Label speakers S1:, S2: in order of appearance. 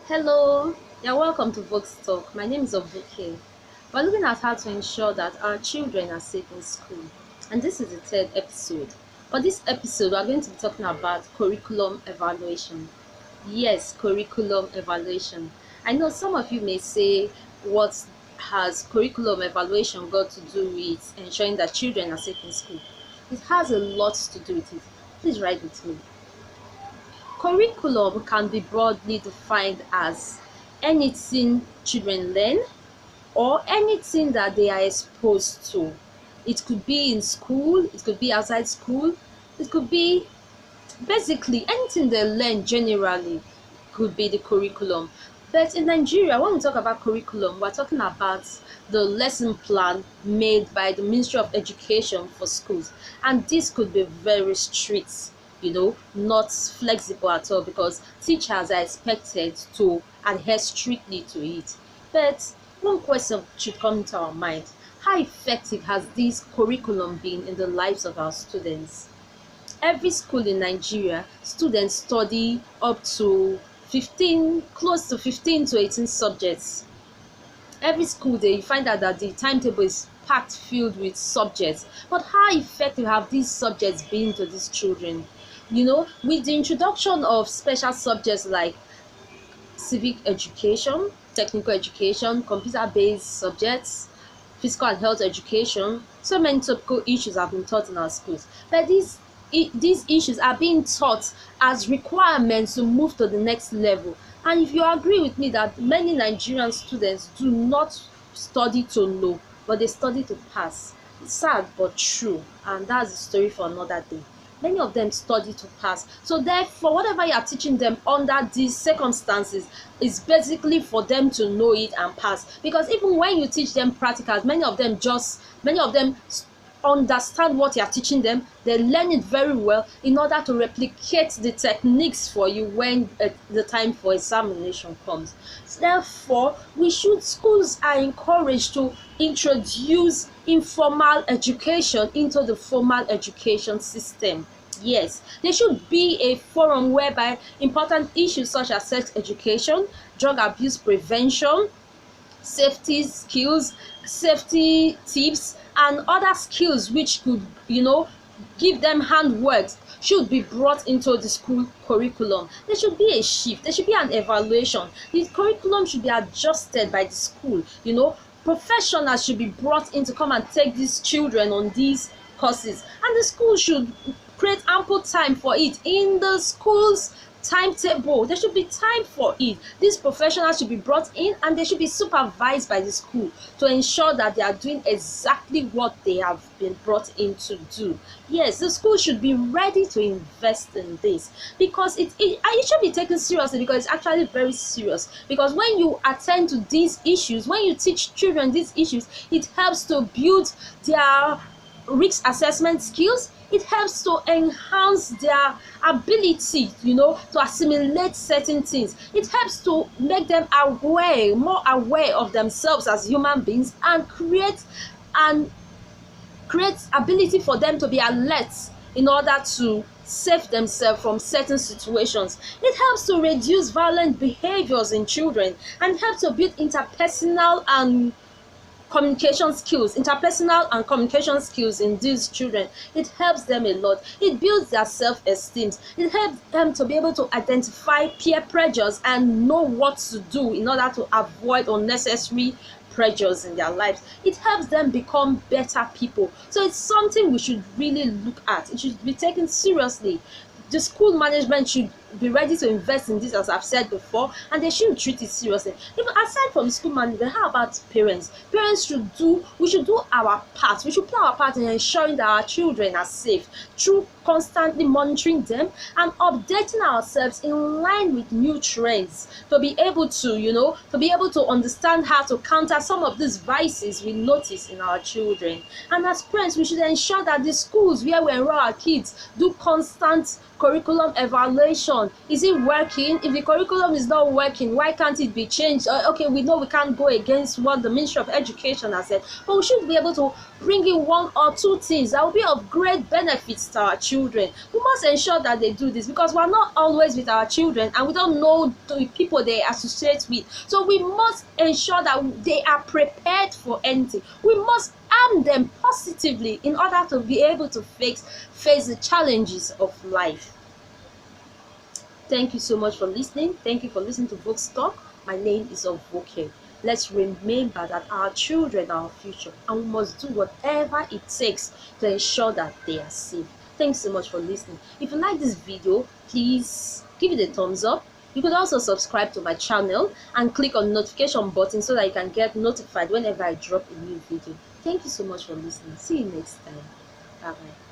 S1: Hello, you're welcome to Vok'S Talk. My name is Vok'S. We're looking at how to ensure that our children are safe in school. And this is the third episode. For this episode, we're going to be talking about curriculum evaluation. Yes, curriculum evaluation. I know some of you may say, what has curriculum evaluation got to do with ensuring that children are safe in school? It has a lot to do with it. Please write with me. Curriculum can be broadly defined as anything children learn or anything that they are exposed to. It could be in school, it could be outside school, it could be basically anything they learn generally could be the curriculum. But in Nigeria, when we talk about curriculum, we're talking about the lesson plan made by the Ministry of Education for schools. And this could be very strict, not flexible at all, because teachers are expected to adhere strictly to it. But one question should come to our mind: how effective has this curriculum been in the lives of our students? Every school in Nigeria, students study up to 15, close to 15 to 18 subjects. Every school day, you find out that the timetable is packed filled with subjects. But how effective have these subjects been to these children? With the introduction of special subjects like civic education, technical education, computer-based subjects, physical and health education, so many topical issues have been taught in our schools. But these issues are being taught as requirements to move to the next level. And if you agree with me that many Nigerian students do not study to know, but they study to pass, it's sad but true, and that's the story for another day. Many of them study to pass. So therefore, whatever you are teaching them under these circumstances is basically for them to know it and pass. Because even when you teach them practicals, many of them understand what you are teaching them. They learn it very well in order to replicate the techniques for you when the time for examination comes. Therefore, schools are encouraged to introduce informal education into the formal education system. Yes, there should be a forum whereby important issues such as sex education, drug abuse prevention, safety skills, safety tips, and other skills which could, give them handwork should be brought into the school curriculum. There should be a shift, there should be an evaluation. The curriculum should be adjusted by the school. Professionals should be brought in to come and take these children on these courses, and the school should create ample time for it in the school's timetable. There should be time for it. These professionals should be brought in and they should be supervised by the school to ensure that they are doing exactly what they have been brought in to do. Yes, the school should be ready to invest in this, because it should be taken seriously, because it's actually very serious. Because when you attend to these issues, when you teach children these issues, it helps to build their risk assessment skills. It helps to enhance their ability, to assimilate certain things. It helps to make them more aware of themselves as human beings, and create ability for them to be alert in order to save themselves from certain situations. It helps to reduce violent behaviors in children, and helps to build interpersonal and communication skills in these children. It helps them a lot. It builds their self-esteem. It helps them to be able to identify peer pressures and know what to do in order to avoid unnecessary pressures in their lives. It helps them become better people. So it's something we should really look at. It should be taken seriously. The school management should be ready to invest in this, as I've said before, and they should treat it seriously. Even aside from school management, how about parents? We should do our part. We should play our part in ensuring that our children are safe through constantly monitoring them and updating ourselves in line with new trends, to be able to understand how to counter some of these vices we notice in our children. And as parents, we should ensure that the schools where we enroll our kids do constant curriculum evaluation curriculum, is it working? If the curriculum is not working, why can't it be changed? Okay, we know we can't go against what the Ministry of Education has said, but we should be able to bring in one or two things that will be of great benefits to our children. We must ensure that they do this, because we're not always with our children and we don't know the people they associate with. So we must ensure that they are prepared for anything. We must arm them positively in order to be able to face the challenges of life. Thank you so much for listening. Thank you for listening to Vok'S Talk. My name is Vok'S. Let's remember that our children are our future, and we must do whatever it takes to ensure that they are safe. Thanks so much for listening. If you like this video, please give it a thumbs up. You could also subscribe to my channel and click on the notification button so that you can get notified whenever I drop a new video. Thank you so much for listening. See you next time. Bye bye.